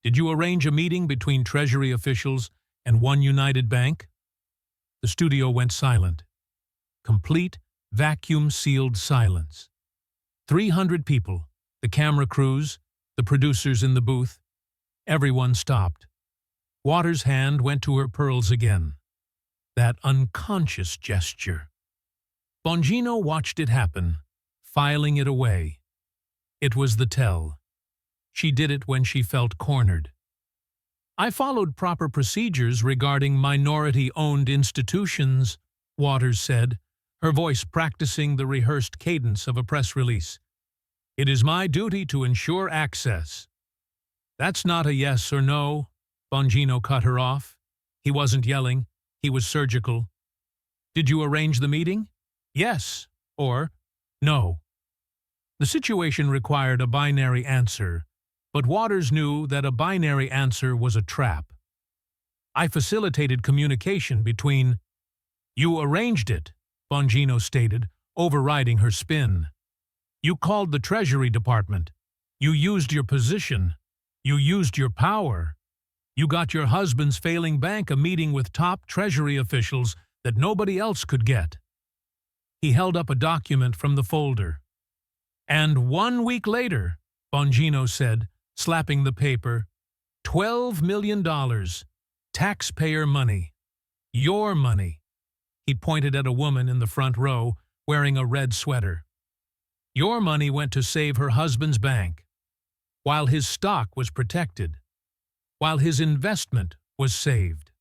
Did you arrange a meeting between Treasury officials and One United Bank? The studio went silent. Complete, vacuum-sealed silence. 300 people, the camera crews, the producers in the booth. Everyone stopped. Waters' hand went to her pearls again. That unconscious gesture. Bongino watched it happen, filing it away. It was the tell. She did it when she felt cornered. I followed proper procedures regarding minority-owned institutions, Waters said, her voice practicing the rehearsed cadence of a press release. It is my duty to ensure access. That's not a yes or no, Bongino cut her off. He wasn't yelling, he was surgical. Did you arrange the meeting? Yes or no. The situation required a binary answer, but Waters knew that a binary answer was a trap. I facilitated communication between. You arranged it, Bongino stated, overriding her spin. You called the Treasury Department. You used your position. You used your power. You got your husband's failing bank a meeting with top Treasury officials that nobody else could get. He held up a document from the folder. And 1 week later, Bongino said, slapping the paper, $12 million. Taxpayer money. Your money. He pointed at a woman in the front row wearing a red sweater. Your money went to save her husband's bank, while his stock was protected, while his investment was saved.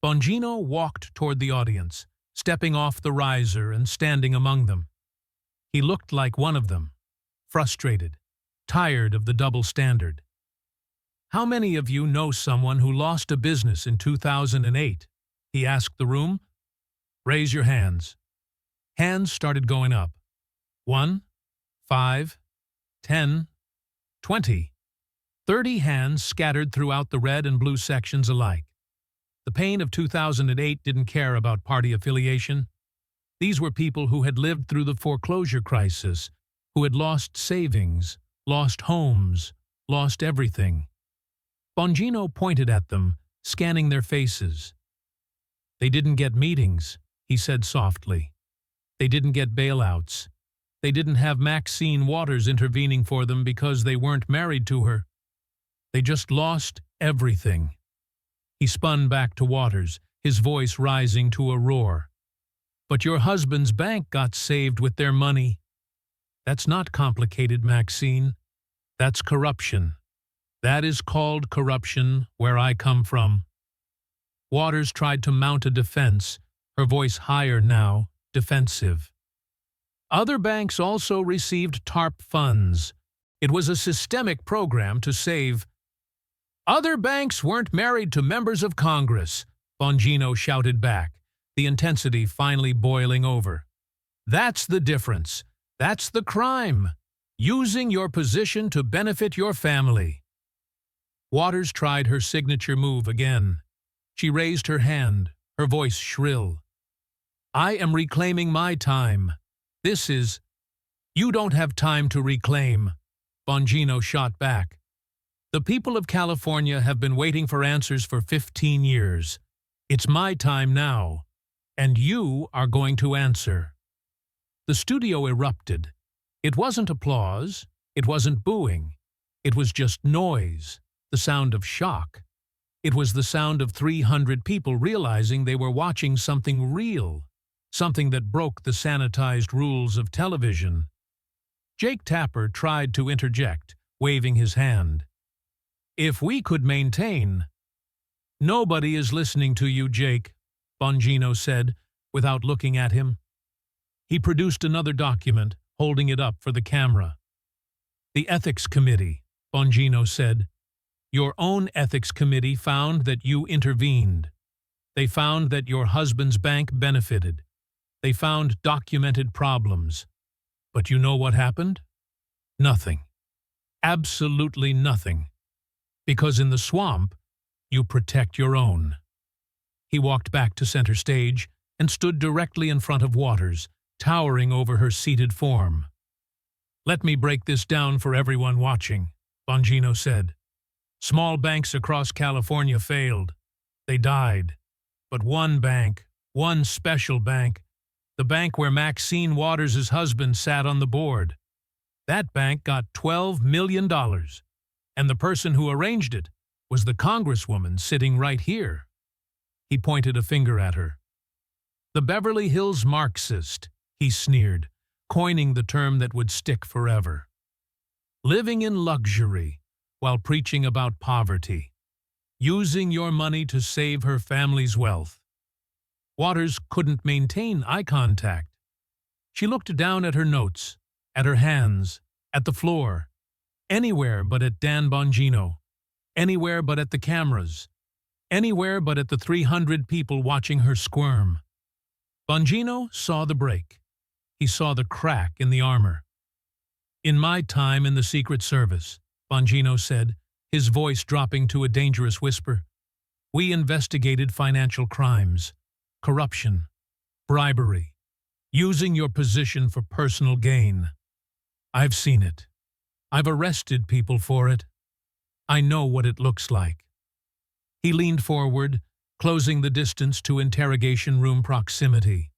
Bongino walked toward the audience, stepping off the riser and standing among them. He looked like one of them, frustrated, tired of the double standard. How many of you know someone who lost a business in 2008? He asked the room. Raise your hands. Hands started going up. 1, 5, 10, 20. 30 hands scattered throughout the red and blue sections alike. The pain of 2008 didn't care about party affiliation. These were people who had lived through the foreclosure crisis, who had lost savings, lost homes, lost everything. Bongino pointed at them, scanning their faces. They didn't get meetings, he said softly. They didn't get bailouts. They didn't have Maxine Waters intervening for them because they weren't married to her. They just lost everything. He spun back to Waters, his voice rising to a roar. But your husband's bank got saved with their money. That's not complicated, Maxine. That's corruption. That is called corruption where I come from. Waters tried to mount a defense, her voice higher now, defensive. Other banks also received TARP funds. It was a systemic program to save. Other banks weren't married to members of Congress, Bongino shouted back, the intensity finally boiling over. That's the difference. That's the crime. Using your position to benefit your family. Waters tried her signature move again. She raised her hand, her voice shrill. I am reclaiming my time. This is. You don't have time to reclaim, Bongino shot back. The people of California have been waiting for answers for 15 years. It's my time now, and you are going to answer. The studio erupted. It wasn't applause. It wasn't booing. It was just noise, the sound of shock. It was the sound of 300 people realizing they were watching something real, something that broke the sanitized rules of television. Jake Tapper tried to interject, waving his hand. If we could maintain. Nobody is listening to you, Jake, Bongino said, without looking at him. He produced another document, holding it up for the camera. The Ethics Committee, Bongino said. Your own Ethics Committee found that you intervened. They found that your husband's bank benefited. They found documented problems. But you know what happened? Nothing. Absolutely nothing. Because in the swamp, you protect your own. He walked back to center stage and stood directly in front of Waters, towering over her seated form. Let me break this down for everyone watching, Bongino said. Small banks across California failed. They died. But one bank, one special bank, the bank where Maxine Waters' husband sat on the board, that bank got $12 million. And the person who arranged it was the congresswoman sitting right here. He pointed a finger at her. The Beverly Hills Marxist, he sneered, coining the term that would stick forever. Living in luxury while preaching about poverty. Using your money to save her family's wealth. Waters couldn't maintain eye contact. She looked down at her notes, at her hands, at the floor, anywhere but at Dan Bongino, anywhere but at the cameras, anywhere but at the 300 people watching her squirm. Bongino saw the break. He saw the crack in the armor. "In my time in the Secret Service," Bongino said, his voice dropping to a dangerous whisper, "we investigated financial crimes, corruption, bribery, using your position for personal gain. I've seen it. I've arrested people for it. I know what it looks like." He leaned forward, closing the distance to interrogation room proximity.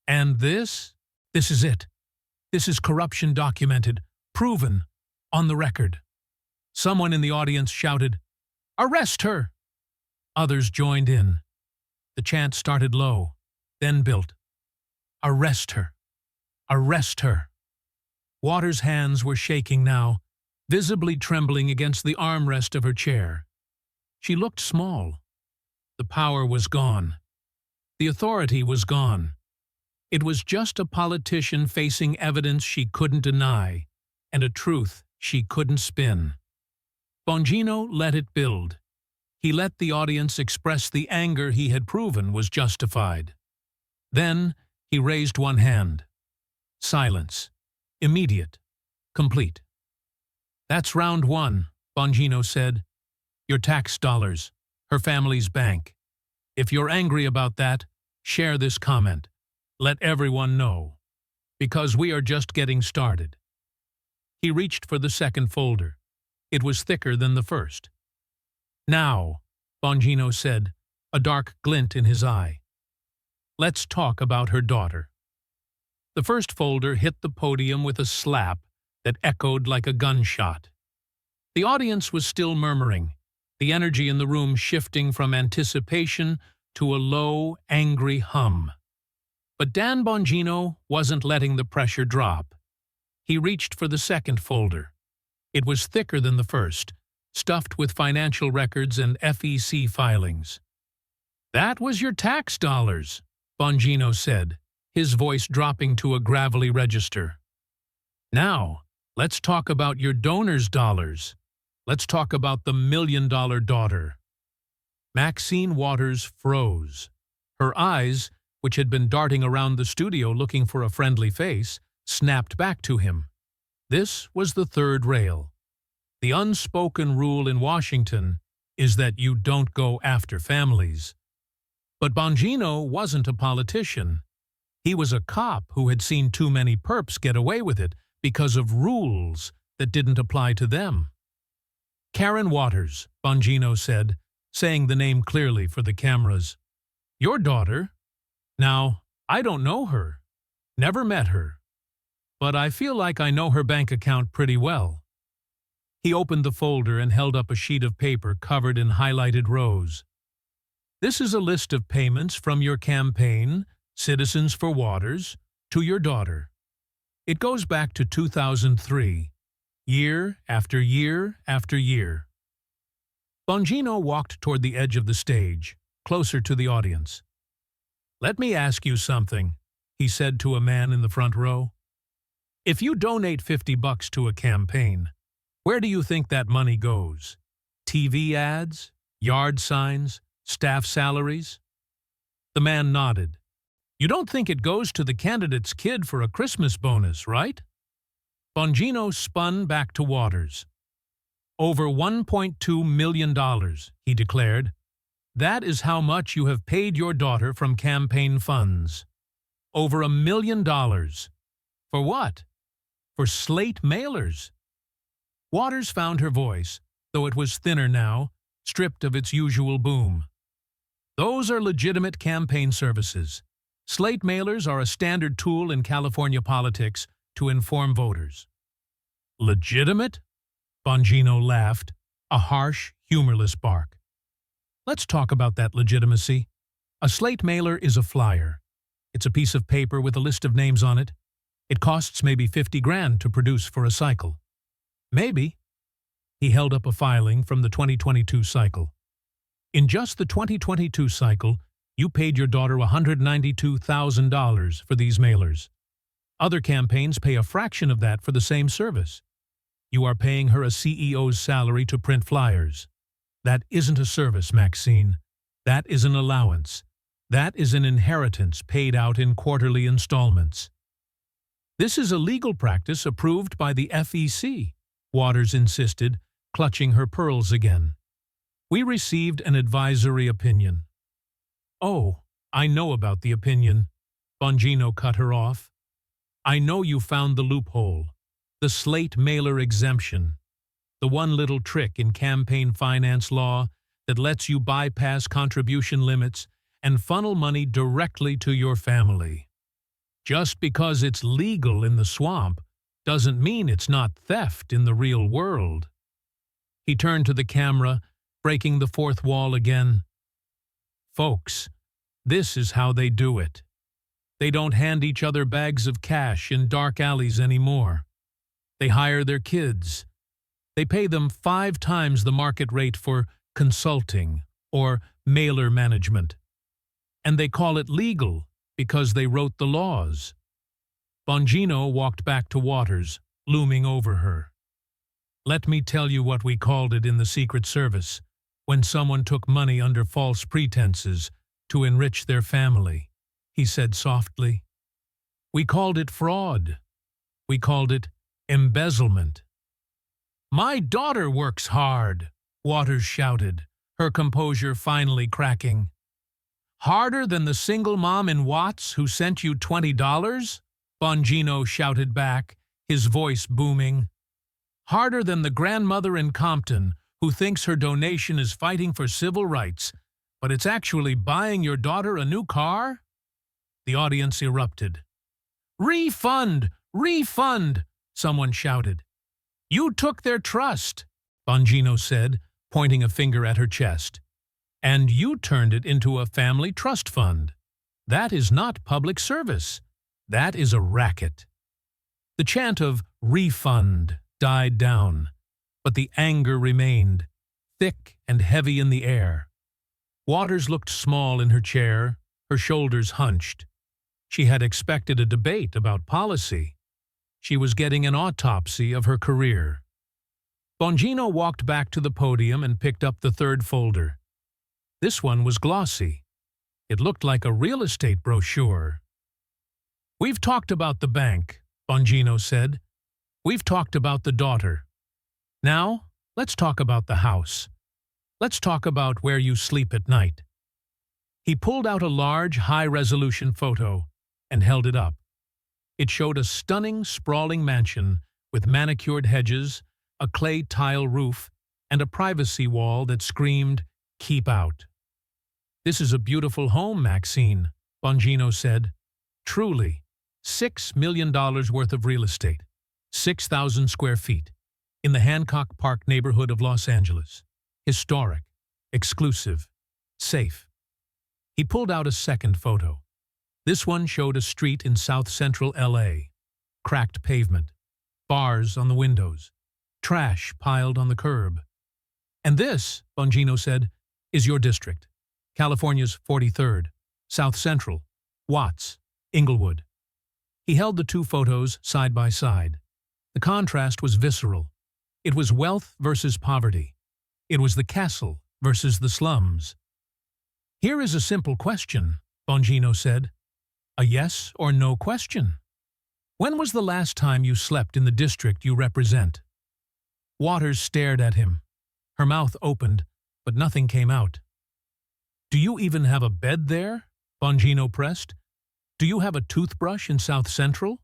"And this is it. This is corruption documented, proven, on the record." Someone in the audience shouted, "Arrest her!" Others joined in. The chant started low, then built. "Arrest her! Arrest her!" Waters' hands were shaking now, visibly trembling against the armrest of her chair. She looked small. The power was gone. The authority was gone. It was just a politician facing evidence she couldn't deny, and a truth she couldn't spin. Bongino let it build. He let the audience express the anger he had proven was justified. Then he raised one hand. Silence. Immediate. Complete. "That's round one," Bongino said. "Your tax dollars, her family's bank. If you're angry about that, share this comment. Let everyone know. Because we are just getting started." He reached for the second folder. It was thicker than the first. "Now," Bongino said, a dark glint in his eye, "let's talk about her daughter." The first folder hit the podium with a slap that echoed like a gunshot. The audience was still murmuring, the energy in the room shifting from anticipation to a low, angry hum. But Dan Bongino wasn't letting the pressure drop. He reached for the second folder. It was thicker than the first, stuffed with financial records and FEC filings. "That was your tax dollars," Bongino said, his voice dropping to a gravelly register. "Now, let's talk about your donors' dollars. Let's talk about the $1 million daughter." Maxine Waters froze. Her eyes, which had been darting around the studio looking for a friendly face, snapped back to him. This was the third rail. The unspoken rule in Washington is that you don't go after families. But Bongino wasn't a politician. He was a cop who had seen too many perps get away with it because of rules that didn't apply to them. "Karen Waters," Bongino said, saying the name clearly for the cameras. "Your daughter? Now, I don't know her. Never met her. But I feel like I know her bank account pretty well." He opened the folder and held up a sheet of paper covered in highlighted rows. "This is a list of payments from your campaign, Citizens for Waters, to your daughter. It goes back to 2003, year after year after year." Bongino walked toward the edge of the stage, closer to the audience. "Let me ask you something," he said to a man in the front row. "If you donate $50 to a campaign, where do you think that money goes? TV ads? Yard signs? Staff salaries?" The man nodded. "You don't think it goes to the candidate's kid for a Christmas bonus, right?" Bongino spun back to Waters. "Over $1.2 million, he declared. "That is how much you have paid your daughter from campaign funds. Over $1 million. For what? For slate mailers." Waters found her voice, though it was thinner now, stripped of its usual boom. Those are legitimate campaign services. Slate mailers are a standard tool in California politics to inform voters. Legitimate? Bongino laughed, a harsh, humorless bark. Let's talk about that legitimacy. A slate mailer is a flyer. It's a piece of paper with a list of names on it. It costs maybe 50 grand to produce for a cycle. Maybe. He held up a filing from the 2022 cycle. In just the 2022 cycle, you paid your daughter $192,000 for these mailers. Other campaigns pay a fraction of that for the same service. You are paying her a CEO's salary to print flyers. That isn't a service, Maxine. That is an allowance. That is an inheritance paid out in quarterly installments. This is a legal practice approved by the FEC, Waters insisted, clutching her pearls again. We received an advisory opinion. Oh, I know about the opinion. Bongino cut her off. I know you found the loophole, the slate mailer exemption, the one little trick in campaign finance law that lets you bypass contribution limits and funnel money directly to your family. Just because it's legal in the swamp doesn't mean it's not theft in the real world. He turned to the camera, breaking the fourth wall again. Folks, this is how they do it. They don't hand each other bags of cash in dark alleys anymore. They hire their kids. They pay them 5 times the market rate for consulting or mailer management. And they call it legal because they wrote the laws. Bongino walked back to Waters, looming over her. Let me tell you what we called it in the Secret Service, when someone took money under false pretenses to enrich their family, he said softly. We called it fraud. We called it embezzlement. My daughter works hard, Waters shouted, her composure finally cracking. Harder than the single mom in Watts who sent you $20? Bongino shouted back, his voice booming. Harder than the grandmother in Compton who thinks her donation is fighting for civil rights, but it's actually buying your daughter a new car? The audience erupted. Refund! Refund! Someone shouted. You took their trust, Bongino said, pointing a finger at her chest. And you turned it into a family trust fund. That is not public service. That is a racket. The chant of refund died down, but the anger remained, thick and heavy in the air. Waters looked small in her chair, her shoulders hunched. She had expected a debate about policy. She was getting an autopsy of her career. Bongino walked back to the podium and picked up the third folder. This one was glossy. It looked like a real estate brochure. We've talked about the bank, Bongino said. We've talked about the daughter. Now, let's talk about the house. Let's talk about where you sleep at night. He pulled out a large, high-resolution photo and held it up. It showed a stunning, sprawling mansion with manicured hedges, a clay tile roof, and a privacy wall that screamed, "Keep out." This is a beautiful home, Maxine, Bongino said. Truly, $6 million worth of real estate, 6,000 square feet, in the Hancock Park neighborhood of Los Angeles. Historic, exclusive, safe. He pulled out a second photo. This one showed a street in south-central LA, cracked pavement, bars on the windows, trash piled on the curb. And this, Bongino said, is your district, California's 43rd, South Central, Watts, Inglewood. He held the two photos side by side. The contrast was visceral. It was wealth versus poverty. It was the castle versus the slums. Here is a simple question, Bongino said. A yes or no question. When was the last time you slept in the district you represent? Waters stared at him. Her mouth opened, but nothing came out. Do you even have a bed there? Bongino pressed. Do you have a toothbrush in South Central?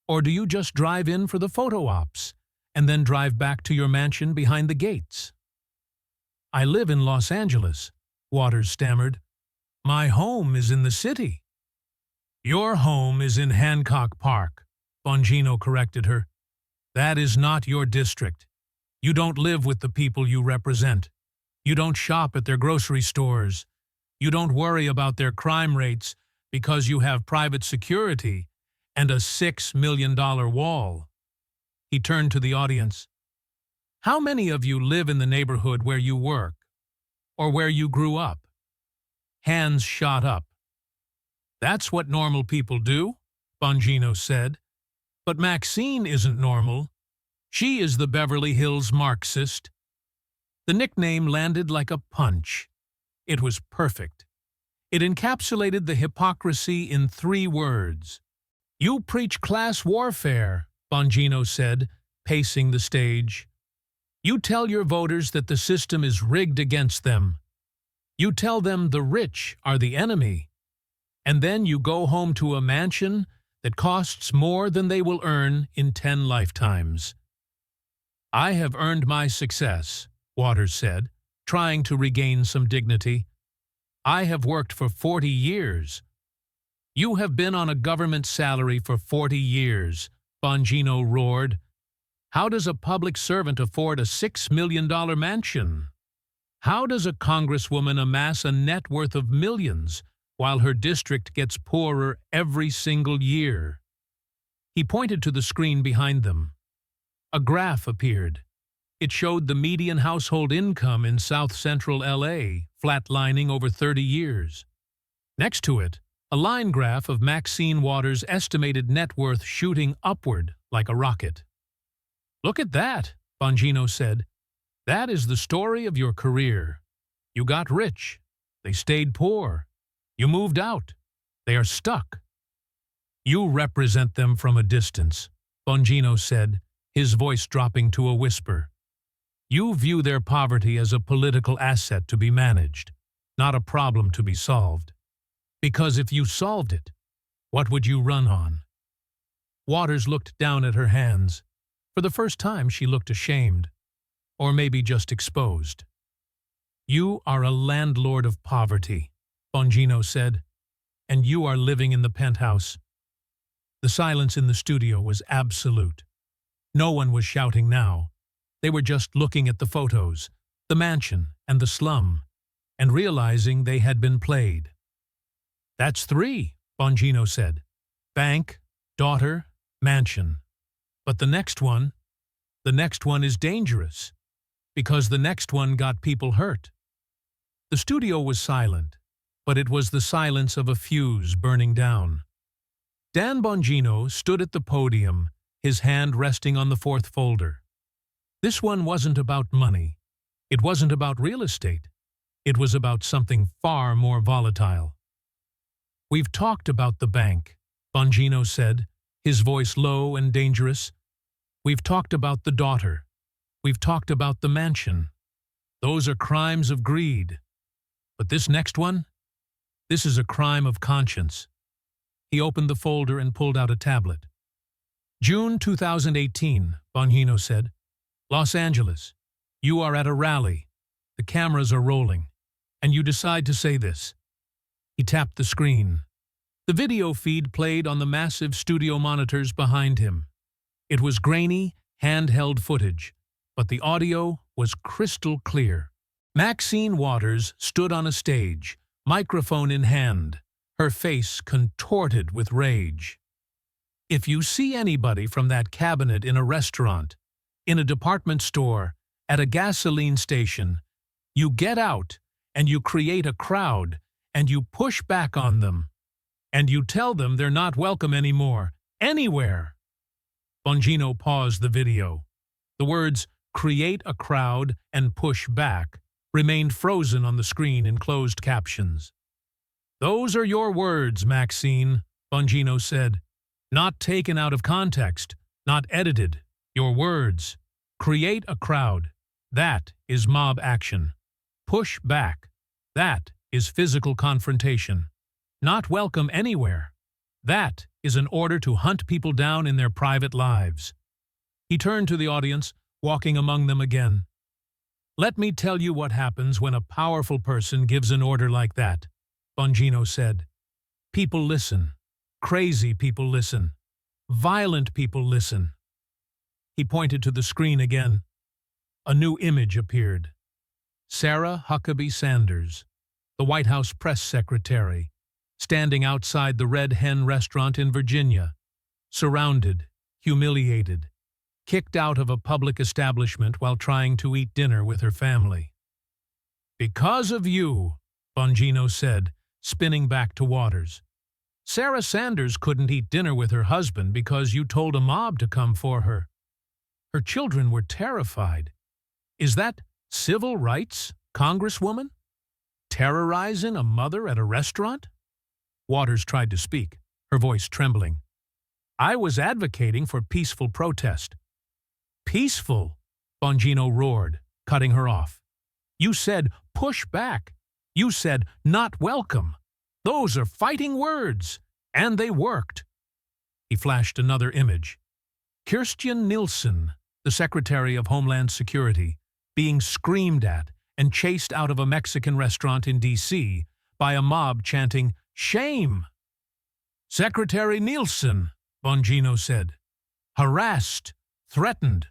Or do you just drive in for the photo ops, and then drive back to your mansion behind the gates? I live in Los Angeles, Waters stammered. My home is in the city. Your home is in Hancock Park, Bongino corrected her. That is not your district. You don't live with the people you represent. You don't shop at their grocery stores. You don't worry about their crime rates because you have private security and a $6 million wall. He turned to the audience. How many of you live in the neighborhood where you work or where you grew up? Hands shot up. That's what normal people do, Bongino said. But Maxine isn't normal. She is the Beverly Hills Marxist. The nickname landed like a punch. It was perfect. It encapsulated the hypocrisy in 3 words. You preach class warfare, Bongino said, pacing the stage. You tell your voters that the system is rigged against them. You tell them the rich are the enemy. And then you go home to a mansion that costs more than they will earn in 10 lifetimes. I have earned my success, Waters said, trying to regain some dignity. I have worked for 40 years. You have been on a government salary for 40 years, Bongino roared. How does a public servant afford a $6 million mansion? How does a congresswoman amass a net worth of millions while her district gets poorer every single year? He pointed to the screen behind them. A graph appeared. It showed the median household income in South Central LA, flatlining over 30 years. Next to it, a line graph of Maxine Waters' estimated net worth shooting upward like a rocket. Look at that, Bongino said. That is the story of your career. You got rich. They stayed poor. You moved out. They are stuck. You represent them from a distance, Bongino said, his voice dropping to a whisper. You view their poverty as a political asset to be managed, not a problem to be solved. Because if you solved it, what would you run on? Waters looked down at her hands. For the first time, she looked ashamed, or maybe just exposed. You are a landlord of poverty, Bongino said, and you are living in the penthouse. The silence in the studio was absolute. No one was shouting now. They were just looking at the photos, the mansion and the slum, and realizing they had been played. That's 3, Bongino said. Bank, daughter, mansion. But the next one is dangerous, because the next one got people hurt. The studio was silent, but it was the silence of a fuse burning down. Dan Bongino stood at the podium, his hand resting on the 4th folder. This one wasn't about money. It wasn't about real estate. It was about something far more volatile. We've talked about the bank, Bongino said, his voice low and dangerous. We've talked about the daughter. We've talked about the mansion. Those are crimes of greed. But this next one? This is a crime of conscience. He opened the folder and pulled out a tablet. June 2018, Bongino said. Los Angeles. You are at a rally. The cameras are rolling. And you decide to say this. He tapped the screen. The video feed played on the massive studio monitors behind him. It was grainy, handheld footage, but the audio was crystal clear. Maxine Waters stood on a stage, microphone in hand, her face contorted with rage. If you see anybody from that cabinet in a restaurant, in a department store, at a gasoline station, you get out and you create a crowd and you push back on them. And you tell them they're not welcome anymore, anywhere. Bongino paused the video. The words, create a crowd and push back, remained frozen on the screen in closed captions. Those are your words, Maxine, Bongino said. Not taken out of context, not edited. Your words. Create a crowd. That is mob action. Push back. That is physical confrontation. Not welcome anywhere. That is an order to hunt people down in their private lives. He turned to the audience, walking among them again. Let me tell you what happens when a powerful person gives an order like that, Bongino said. People listen. Crazy people listen. Violent people listen. He pointed to the screen again. A new image appeared. Sarah Huckabee Sanders, the White House press secretary, standing outside the Red Hen restaurant in Virginia, surrounded, humiliated, kicked out of a public establishment while trying to eat dinner with her family. Because of you, Bongino said, spinning back to Waters. Sarah Sanders couldn't eat dinner with her husband because you told a mob to come for her. Her children were terrified. Is that civil rights, Congresswoman? Terrorizing a mother at a restaurant? Waters tried to speak, her voice trembling. I was advocating for peaceful protest. Peaceful, Bongino roared, cutting her off. You said push back. You said not welcome. Those are fighting words, and they worked. He flashed another image. Kirstjen Nielsen, the Secretary of Homeland Security, being screamed at and chased out of a Mexican restaurant in D.C. by a mob chanting, Shame! Secretary Nielsen, Bongino said, harassed, threatened,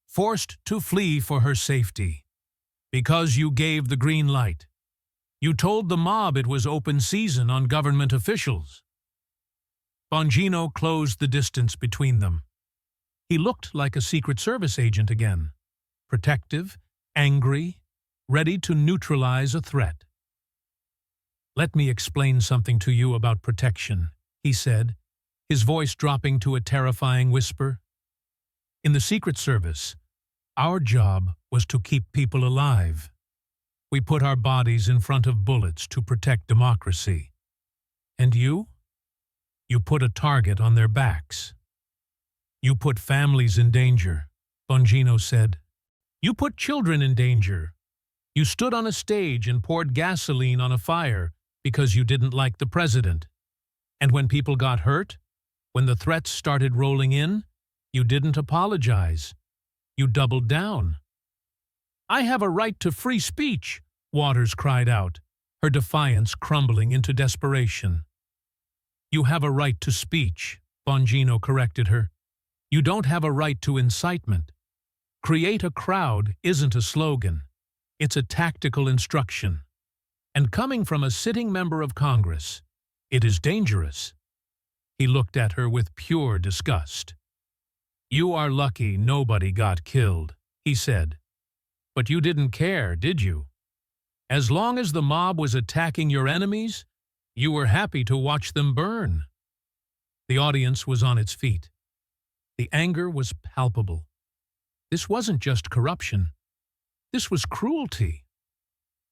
forced to flee for her safety. Because you gave the green light. You told the mob it was open season on government officials. Bongino closed the distance between them. He looked like a Secret Service agent again, protective, angry, ready to neutralize a threat. Let me explain something to you about protection, he said, his voice dropping to a terrifying whisper. In the Secret Service, our job was to keep people alive. We put our bodies in front of bullets to protect democracy. And you? You put a target on their backs. You put families in danger, Bongino said. You put children in danger. You stood on a stage and poured gasoline on a fire because you didn't like the president. And when people got hurt, when the threats started rolling in, you didn't apologize. You doubled down. I have a right to free speech, Waters cried out, her defiance crumbling into desperation. You have a right to speech, Bongino corrected her. You don't have a right to incitement. Create a crowd isn't a slogan. It's a tactical instruction. And coming from a sitting member of Congress, it is dangerous. He looked at her with pure disgust. You are lucky nobody got killed, he said. But you didn't care, did you? As long as the mob was attacking your enemies, you were happy to watch them burn. The audience was on its feet. The anger was palpable. This wasn't just corruption. This was cruelty.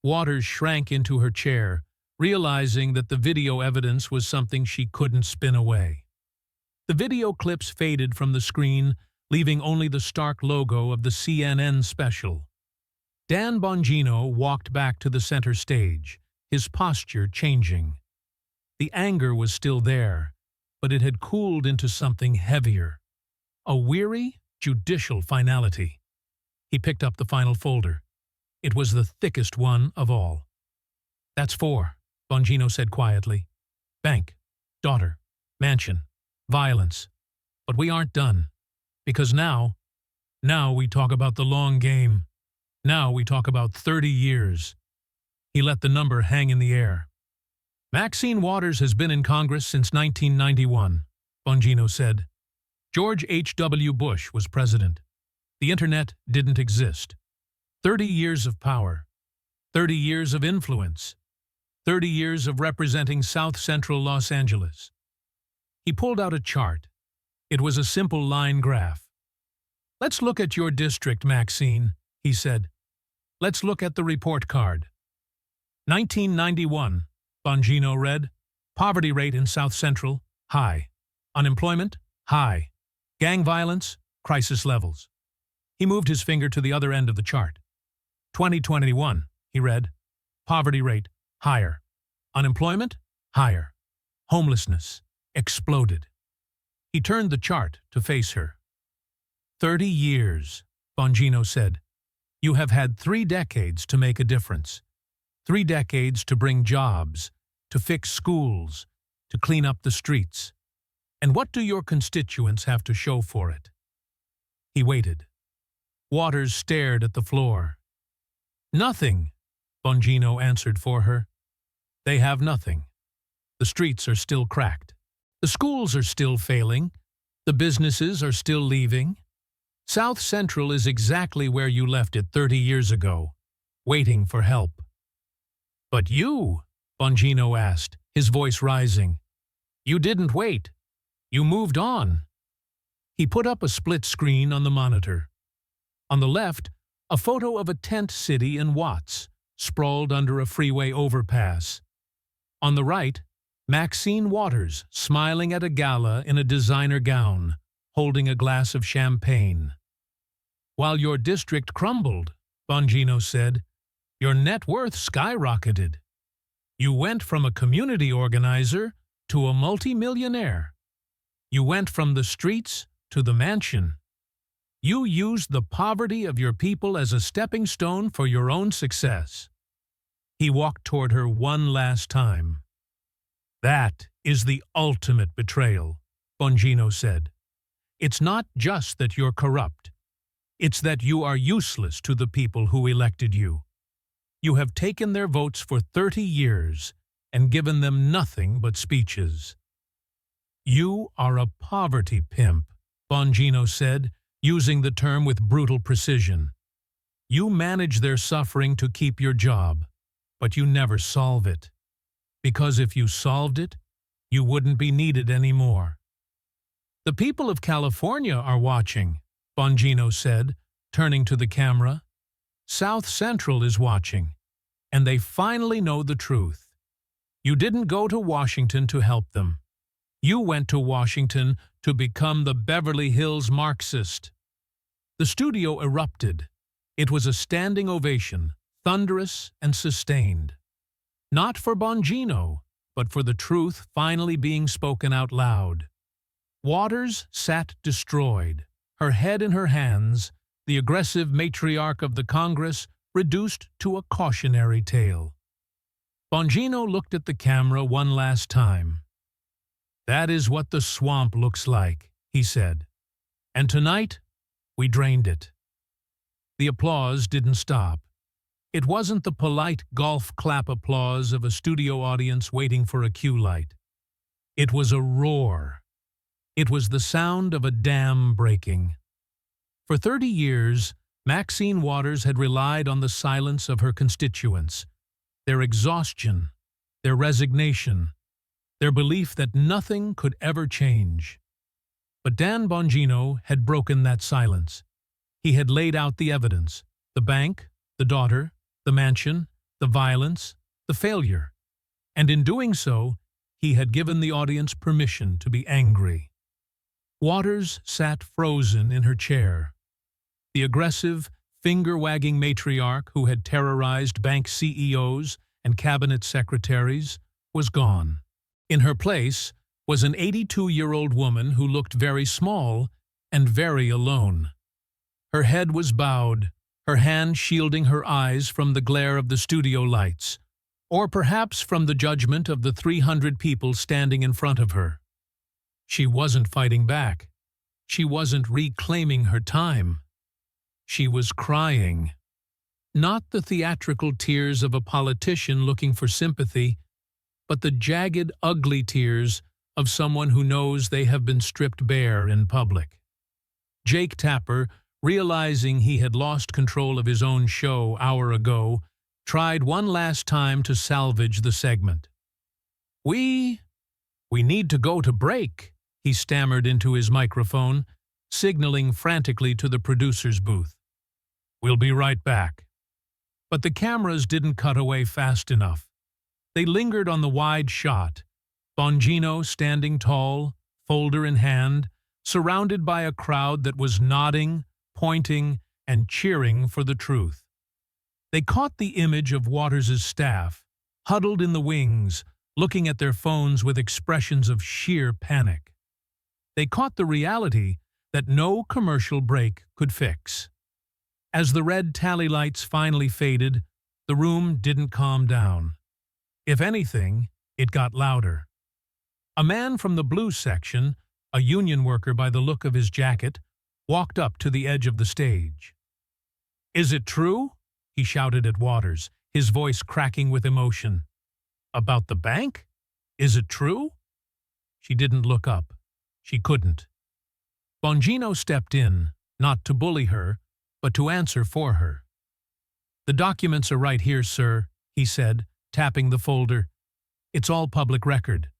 Waters shrank into her chair, realizing that the video evidence was something she couldn't spin away. The video clips faded from the screen, leaving only the stark logo of the CNN special. Dan Bongino walked back to the center stage, his posture changing. The anger was still there, but it had cooled into something heavier. A weary, judicial finality. He picked up the final folder. It was the thickest one of all. That's 4, Bongino said quietly. Bank, daughter, mansion, violence. But we aren't done. Because now we talk about the long game. Now we talk about 30 years. He let the number hang in the air. Maxine Waters has been in Congress since 1991, Bongino said. George H.W. Bush was president. The internet didn't exist. 30 years of power. 30 years of influence. 30 years of representing South Central Los Angeles. He pulled out a chart. It was a simple line graph. Let's look at your district, Maxine, he said. Let's look at the report card. 1991, Bongino read. Poverty rate in South Central, high. Unemployment, high. Gang violence, crisis levels. He moved his finger to the other end of the chart. 2021, he read. Poverty rate, higher. Unemployment, higher. Homelessness, exploded. He turned the chart to face her. 30 years, Bongino said. You have had 3 decades to make a difference. 3 decades to bring jobs, to fix schools, to clean up the streets. And what do your constituents have to show for it? He waited. Waters stared at the floor. Nothing, Bongino answered for her. They have nothing. The streets are still cracked. The schools are still failing. The businesses are still leaving. South Central is exactly where you left it 30 years ago, waiting for help. But you, Bongino asked, his voice rising. You didn't wait. You moved on. He put up a split screen on the monitor. On the left, a photo of a tent city in Watts, sprawled under a freeway overpass. On the right, Maxine Waters smiling at a gala in a designer gown, holding a glass of champagne. While your district crumbled, Bongino said, your net worth skyrocketed. You went from a community organizer to a multimillionaire. You went from the streets to the mansion. You used the poverty of your people as a stepping stone for your own success. He walked toward her one last time. That is the ultimate betrayal, Bongino said. It's not just that you're corrupt. It's that you are useless to the people who elected you. You have taken their votes for 30 years and given them nothing but speeches. You are a poverty pimp, Bongino said, using the term with brutal precision. You manage their suffering to keep your job, but you never solve it. Because if you solved it, you wouldn't be needed anymore. The people of California are watching, Bongino said, turning to the camera. South Central is watching, and they finally know the truth. You didn't go to Washington to help them. You went to Washington to become the Beverly Hills Marxist. The studio erupted. It was a standing ovation, thunderous and sustained. Not for Bongino, but for the truth finally being spoken out loud. Waters sat destroyed, her head in her hands, the aggressive matriarch of the Congress reduced to a cautionary tale. Bongino looked at the camera one last time. That is what the swamp looks like, he said. And tonight, we drained it. The applause didn't stop. It wasn't the polite golf clap applause of a studio audience waiting for a cue light. It was a roar. It was the sound of a dam breaking. For 30 years, Maxine Waters had relied on the silence of her constituents, their exhaustion, their resignation, their belief that nothing could ever change. But Dan Bongino had broken that silence. He had laid out the evidence, the bank, the daughter, the mansion, the violence, the failure. And in doing so, he had given the audience permission to be angry. Waters sat frozen in her chair. The aggressive, finger-wagging matriarch who had terrorized bank CEOs and cabinet secretaries was gone. In her place was an 82-year-old woman who looked very small and very alone. Her head was bowed, her hand shielding her eyes from the glare of the studio lights, or perhaps from the judgment of the 300 people standing in front of her. She wasn't fighting back. She wasn't reclaiming her time. She was crying. Not the theatrical tears of a politician looking for sympathy, but the jagged, ugly tears of someone who knows they have been stripped bare in public. Jake Tapper, realizing he had lost control of his own show hour ago, tried one last time to salvage the segment. We need to go to break, he stammered into his microphone, signaling frantically to the producer's booth. We'll be right back. But the cameras didn't cut away fast enough. They lingered on the wide shot, Bongino standing tall, folder in hand, surrounded by a crowd that was nodding, pointing, and cheering for the truth. They caught the image of Waters' staff, huddled in the wings, looking at their phones with expressions of sheer panic. They caught the reality that no commercial break could fix. As the red tally lights finally faded, the room didn't calm down. If anything, it got louder. A man from the blue section, a union worker by the look of his jacket, walked up to the edge of the stage. "Is it true?" he shouted at Waters, his voice cracking with emotion. "About the bank? Is it true?" She didn't look up. She couldn't. Bongino stepped in, not to bully her, but to answer for her. "The documents are right here, sir," he said, tapping the folder. "It's all public record.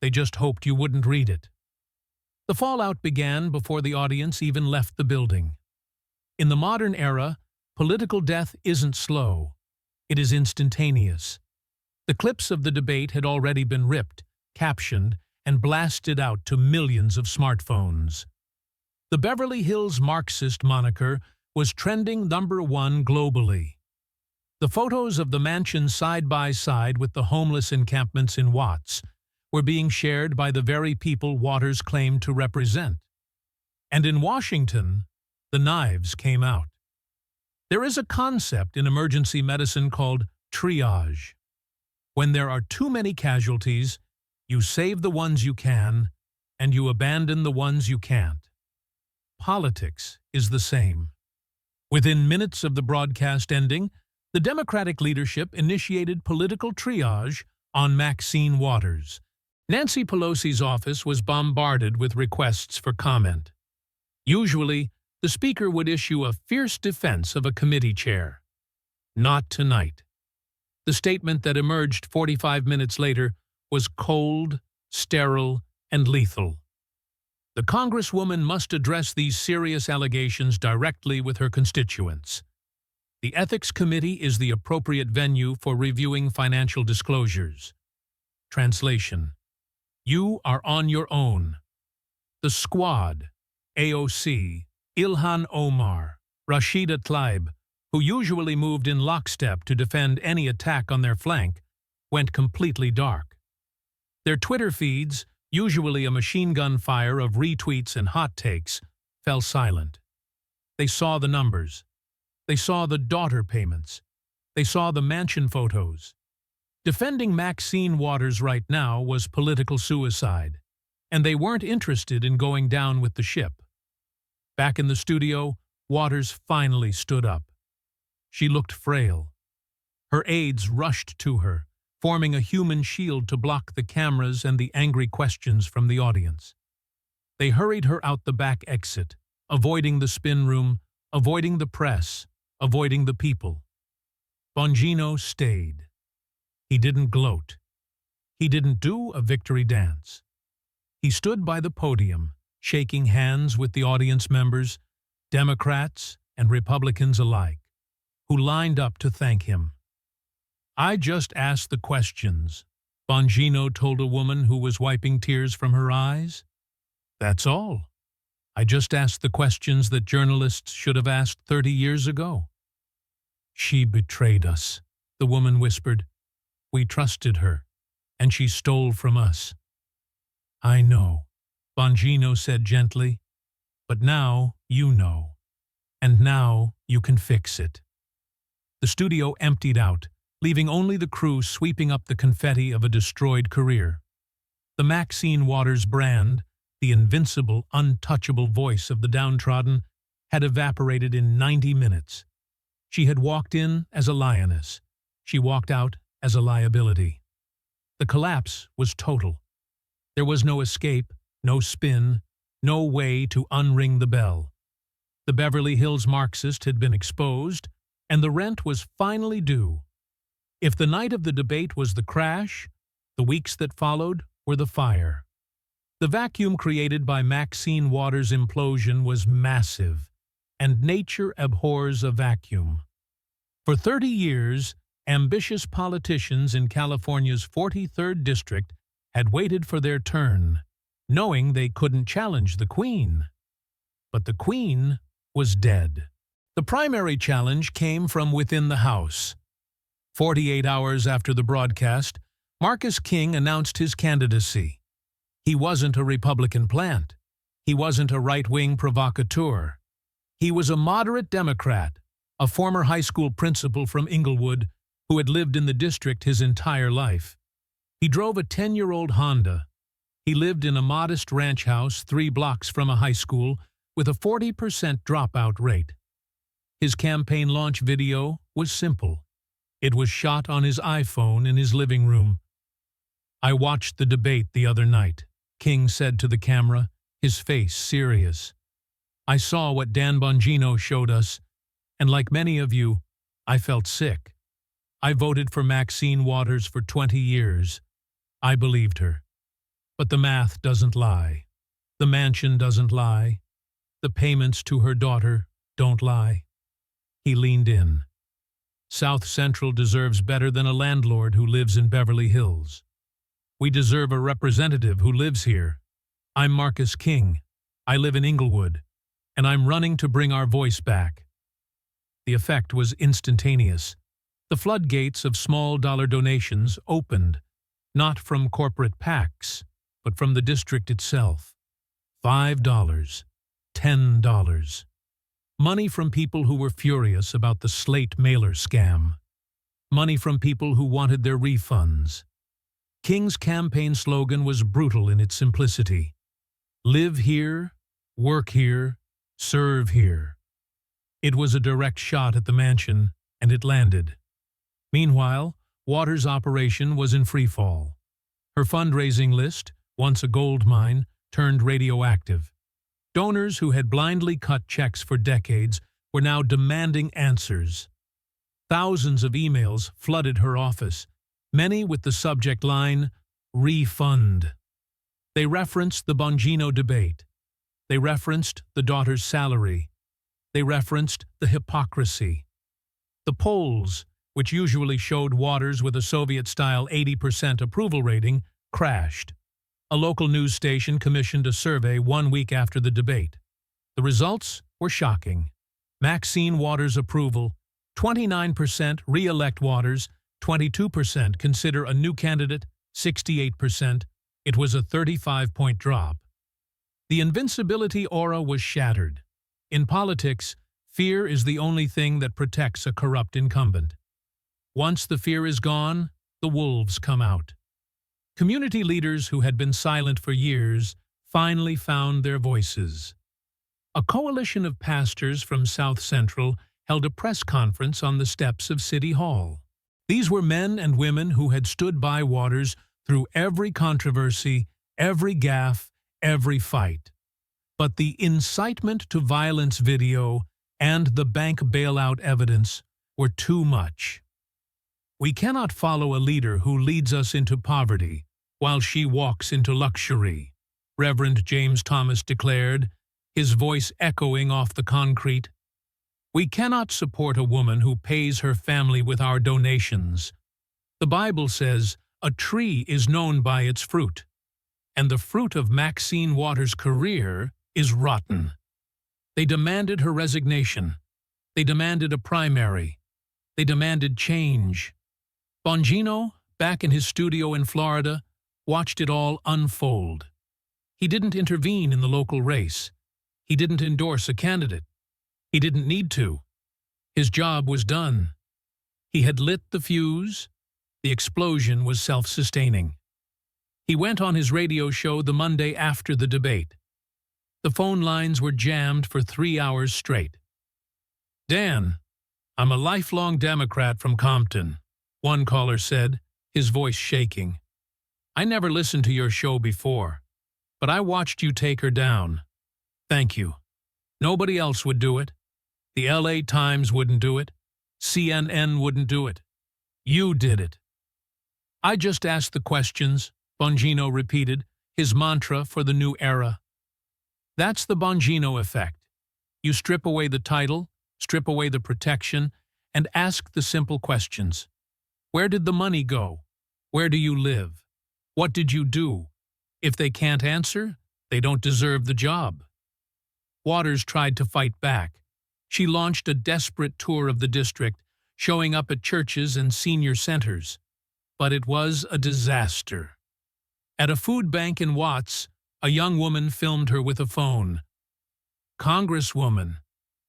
They just hoped you wouldn't read it." The fallout began before the audience even left the building. In the modern era, political death isn't slow. It is instantaneous. The clips of the debate had already been ripped, captioned, and blasted out to millions of smartphones. The Beverly Hills Marxist moniker was trending #1 globally. The photos of the mansions side by side with the homeless encampments in Watts were being shared by the very people Waters claimed to represent. And in Washington, the knives came out. There is a concept in emergency medicine called triage. When there are too many casualties, you save the ones you can, and you abandon the ones you can't. Politics is the same. Within minutes of the broadcast ending, the Democratic leadership initiated political triage on Maxine Waters. Nancy Pelosi's office was bombarded with requests for comment. Usually, the speaker would issue a fierce defense of a committee chair. Not tonight. The statement that emerged 45 minutes later was cold, sterile, and lethal. The Congresswoman must address these serious allegations directly with her constituents. The Ethics Committee is the appropriate venue for reviewing financial disclosures. Translation: You are on your own. The Squad, AOC, Ilhan Omar, Rashida Tlaib, who usually moved in lockstep to defend any attack on their flank, went completely dark. Their Twitter feeds, usually a machine gun fire of retweets and hot takes, fell silent. They saw the numbers. They saw the daughter payments. They saw the mansion photos. Defending Maxine Waters right now was political suicide, and they weren't interested in going down with the ship. Back in the studio, Waters finally stood up. She looked frail. Her aides rushed to her, forming a human shield to block the cameras and the angry questions from the audience. They hurried her out the back exit, avoiding the spin room, avoiding the press, avoiding the people. Bongino stayed. He didn't gloat. He didn't do a victory dance. He stood by the podium, shaking hands with the audience members, Democrats and Republicans alike, who lined up to thank him. "I just asked the questions," Bongino told a woman who was wiping tears from her eyes. "That's all. I just asked the questions that journalists should have asked 30 years ago." "She betrayed us," the woman whispered. "We trusted her, and she stole from us." "I know," Bongino said gently, "but now you know, and now you can fix it." The studio emptied out, leaving only the crew sweeping up the confetti of a destroyed career. The Maxine Waters brand, the invincible, untouchable voice of the downtrodden, had evaporated in 90 minutes. She had walked in as a lioness. She walked out as a liability. The collapse was total. There was no escape, no spin, no way to unring the bell. The Beverly Hills Marxist had been exposed, and the rent was finally due. If the night of the debate was the crash, the weeks that followed were the fire. The vacuum created by Maxine Waters' implosion was massive, and nature abhors a vacuum. For 30 years, ambitious politicians in California's 43rd District had waited for their turn, knowing they couldn't challenge the Queen. But the Queen was dead. The primary challenge came from within the House. 48 hours after the broadcast, Marcus King announced his candidacy. He wasn't a Republican plant. He wasn't a right-wing provocateur. He was a moderate Democrat, a former high school principal from Inglewood who had lived in the district his entire life. He drove a 10-year-old Honda. He lived in a modest ranch house 3 blocks from a high school with a 40% dropout rate. His campaign launch video was simple. It was shot on his iPhone in his living room. "I watched the debate the other night," King said to the camera, his face serious. "I saw what Dan Bongino showed us, and like many of you, I felt sick. I voted for Maxine Waters for 20 years. I believed her. But the math doesn't lie. The mansion doesn't lie. The payments to her daughter don't lie." He leaned in. "South Central deserves better than a landlord who lives in Beverly Hills. We deserve a representative who lives here. I'm Marcus King. I live in Inglewood, and I'm running to bring our voice back." The effect was instantaneous. The floodgates of small-dollar donations opened, not from corporate PACs, but from the district itself. $5, $10. Money from people who were furious about the Slate mailer scam. Money from people who wanted their refunds. King's campaign slogan was brutal in its simplicity. Live here, work here, serve here. It was a direct shot at the mansion, and it landed. Meanwhile, Waters' operation was in freefall. Her fundraising list, once a gold mine, turned radioactive. Donors who had blindly cut checks for decades were now demanding answers. Thousands of emails flooded her office, many with the subject line, "Refund." They referenced the Bongino debate. They referenced the daughter's salary. They referenced the hypocrisy. The polls, which usually showed Waters with a Soviet-style 80% approval rating, crashed. A local news station commissioned a survey 1 week after the debate. The results were shocking. Maxine Waters' approval, 29% re-elect Waters, 22% consider a new candidate, 68%. It was a 35-point drop. The invincibility aura was shattered. In politics, fear is the only thing that protects a corrupt incumbent. Once the fear is gone, the wolves come out. Community leaders who had been silent for years finally found their voices. A coalition of pastors from South Central held a press conference on the steps of City Hall. These were men and women who had stood by Waters through every controversy, every gaffe, every fight. But the incitement to violence video and the bank bailout evidence were too much. "We cannot follow a leader who leads us into poverty while she walks into luxury," Reverend James Thomas declared, his voice echoing off the concrete. "We cannot support a woman who pays her family with our donations. The Bible says a tree is known by its fruit, and the fruit of Maxine Waters' career is rotten." They demanded her resignation. They demanded a primary. They demanded change. Bongino, back in his studio in Florida, watched it all unfold. He didn't intervene in the local race. He didn't endorse a candidate. He didn't need to. His job was done. He had lit the fuse. The explosion was self-sustaining. He went on his radio show the Monday after the debate. The phone lines were jammed for 3 hours straight. "Dan, I'm a lifelong Democrat from Compton," one caller said, his voice shaking. "I never listened to your show before, but I watched you take her down. Thank you. Nobody else would do it. The LA Times wouldn't do it. CNN wouldn't do it. You did it." "I just asked the questions," Bongino repeated, his mantra for the new era. That's the Bongino effect. You strip away the title, strip away the protection, and ask the simple questions. Where did the money go? Where do you live? What did you do? If they can't answer, they don't deserve the job. Waters tried to fight back. She launched a desperate tour of the district, showing up at churches and senior centers. But it was a disaster. At a food bank in Watts, a young woman filmed her with a phone. "Congresswoman,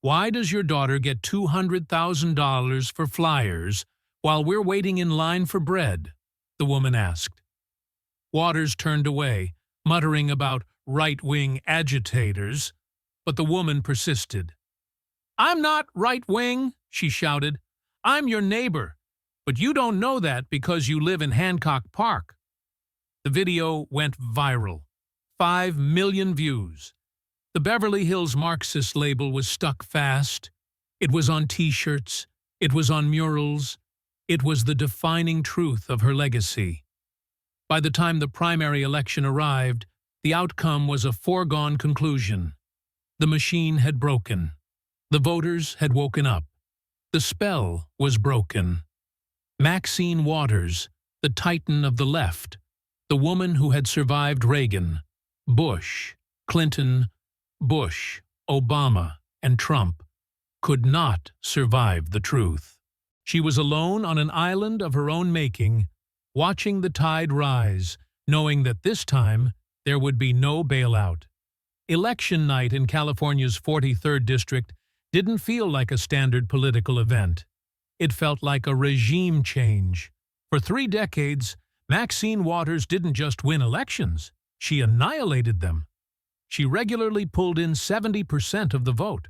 Why does your daughter get $200,000 for flyers while we're waiting in line for bread?" the woman asked. Waters turned away, muttering about right-wing agitators, but the woman persisted. "I'm not right-wing," she shouted. "I'm your neighbor, but you don't know that because you live in Hancock Park." The video went viral. 5 million views. The Beverly Hills Marxist label was stuck fast. It was on T-shirts. It was on murals. It was the defining truth of her legacy. By the time the primary election arrived, the outcome was a foregone conclusion. The machine had broken. The voters had woken up. The spell was broken. Maxine Waters, the titan of the left, the woman who had survived Reagan, Bush, Clinton, Bush, Obama, and Trump, could not survive the truth. She was alone on an island of her own making, watching the tide rise, knowing that this time there would be no bailout. Election night in California's 43rd District didn't feel like a standard political event. It felt like a regime change. For 3 decades, Maxine Waters didn't just win elections, she annihilated them. She regularly pulled in 70% of the vote,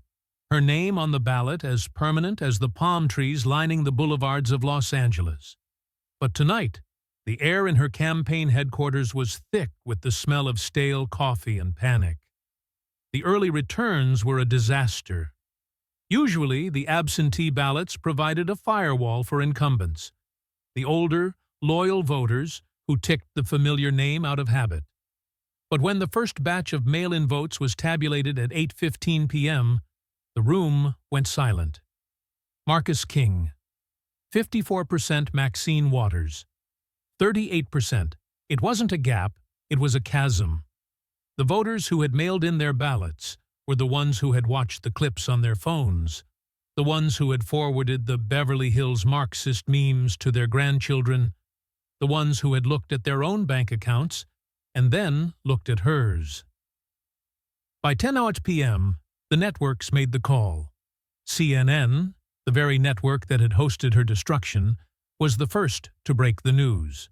her name on the ballot as permanent as the palm trees lining the boulevards of Los Angeles. But tonight, the air in her campaign headquarters was thick with the smell of stale coffee and panic. The early returns were a disaster. Usually, the absentee ballots provided a firewall for incumbents, the older, loyal voters who ticked the familiar name out of habit. But when the first batch of mail-in votes was tabulated at 8:15 p.m., the room went silent. Marcus King, 54% Maxine Waters, 38%. It wasn't a gap, it was a chasm. The voters who had mailed in their ballots were the ones who had watched the clips on their phones, the ones who had forwarded the Beverly Hills Marxist memes to their grandchildren, the ones who had looked at their own bank accounts and then looked at hers. By 10:00 p.m., the networks made the call. CNN, the very network that had hosted her destruction, was the first to break the news.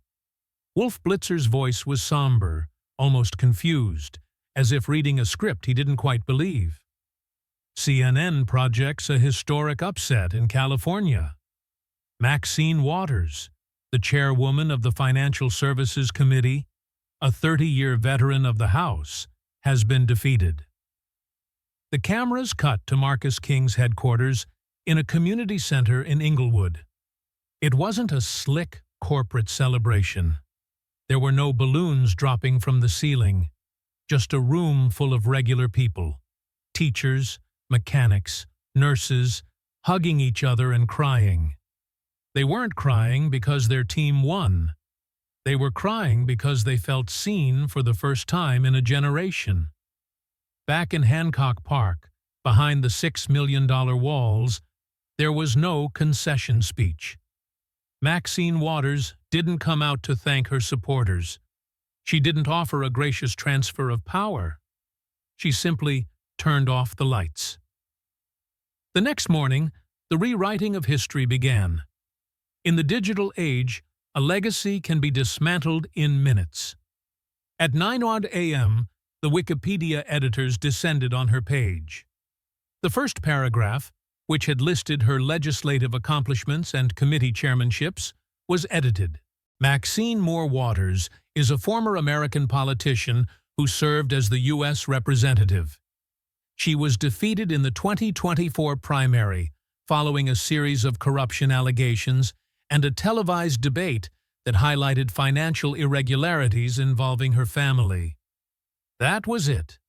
Wolf Blitzer's voice was somber, almost confused, as if reading a script he didn't quite believe. CNN projects a historic upset in California. Maxine Waters, the chairwoman of the Financial Services Committee, a 30-year veteran of the House, has been defeated. The cameras cut to Marcus King's headquarters in a community center in Inglewood. It wasn't a slick corporate celebration. There were no balloons dropping from the ceiling, just a room full of regular people, teachers, mechanics, nurses, hugging each other and crying. They weren't crying because their team won. They were crying because they felt seen for the first time in a generation. Back in Hancock Park, behind the $6 million walls, there was no concession speech. Maxine Waters didn't come out to thank her supporters. She didn't offer a gracious transfer of power. She simply turned off the lights. The next morning, the rewriting of history began. In the digital age, a legacy can be dismantled in minutes. At 9:00 a.m., the Wikipedia editors descended on her page. The first paragraph, which had listed her legislative accomplishments and committee chairmanships, was edited. Maxine Moore Waters is a former American politician who served as the U.S. representative. She was defeated in the 2024 primary following a series of corruption allegations and a televised debate that highlighted financial irregularities involving her family. That was it.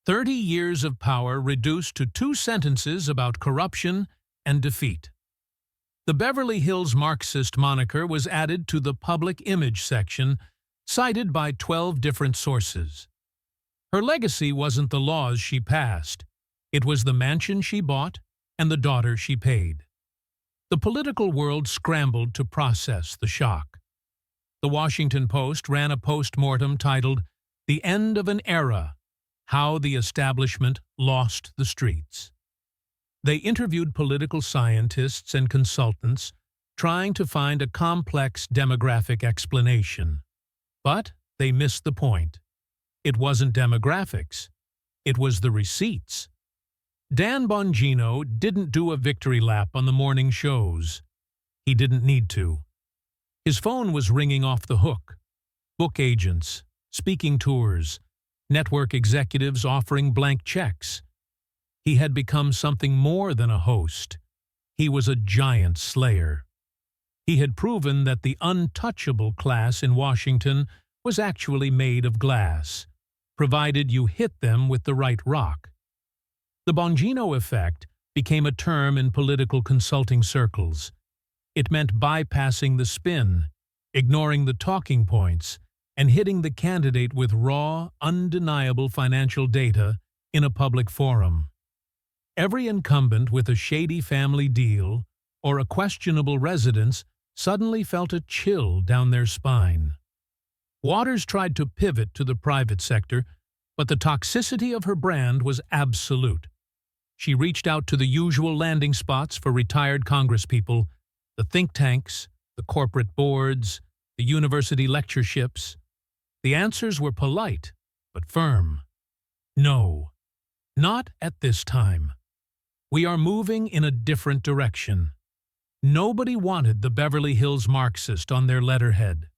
30 years of power reduced to 2 sentences about corruption and defeat. The Beverly Hills Marxist moniker was added to the public image section, cited by 12 different sources. Her legacy wasn't the laws she passed. It was the mansion she bought and the daughter she paid. The political world scrambled to process the shock. The Washington Post ran a post-mortem titled, "The End of an Era: How the Establishment Lost the Streets." They interviewed political scientists and consultants, trying to find a complex demographic explanation. But they missed the point. It wasn't demographics. It was the receipts. Dan Bongino didn't do a victory lap on the morning shows. He didn't need to. His phone was ringing off the hook. Book agents, speaking tours, network executives offering blank checks. He had become something more than a host. He was a giant slayer. He had proven that the untouchable class in Washington was actually made of glass, provided you hit them with the right rock. The Bongino effect became a term in political consulting circles. It meant bypassing the spin, ignoring the talking points, and hitting the candidate with raw, undeniable financial data in a public forum. Every incumbent with a shady family deal or a questionable residence suddenly felt a chill down their spine. Waters tried to pivot to the private sector, but the toxicity of her brand was absolute. She reached out to the usual landing spots for retired congresspeople, the think tanks, the corporate boards, the university lectureships. The answers were polite, but firm. No, not at this time. We are moving in a different direction. Nobody wanted the Beverly Hills Marxist on their letterhead.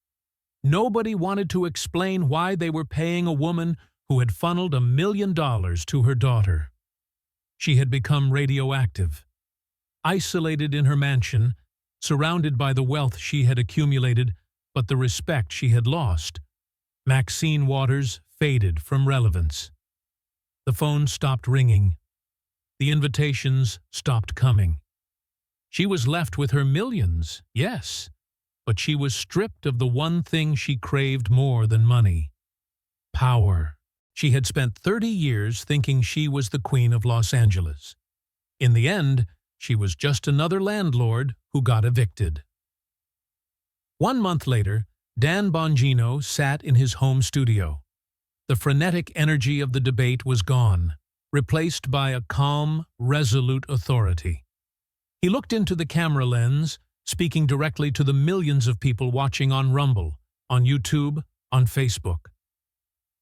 Nobody wanted to explain why they were paying a woman who had funneled $1 million to her daughter. She had become radioactive, isolated in her mansion, surrounded by the wealth she had accumulated, but the respect she had lost. Maxine Waters faded from relevance. The phone stopped ringing. The invitations stopped coming. She was left with her millions, yes, but she was stripped of the one thing she craved more than money: power. She had spent 30 years thinking she was the Queen of Los Angeles. In the end, she was just another landlord who got evicted. 1 month later, Dan Bongino sat in his home studio. The frenetic energy of the debate was gone, replaced by a calm, resolute authority. He looked into the camera lens, speaking directly to the millions of people watching on Rumble, on YouTube, on Facebook.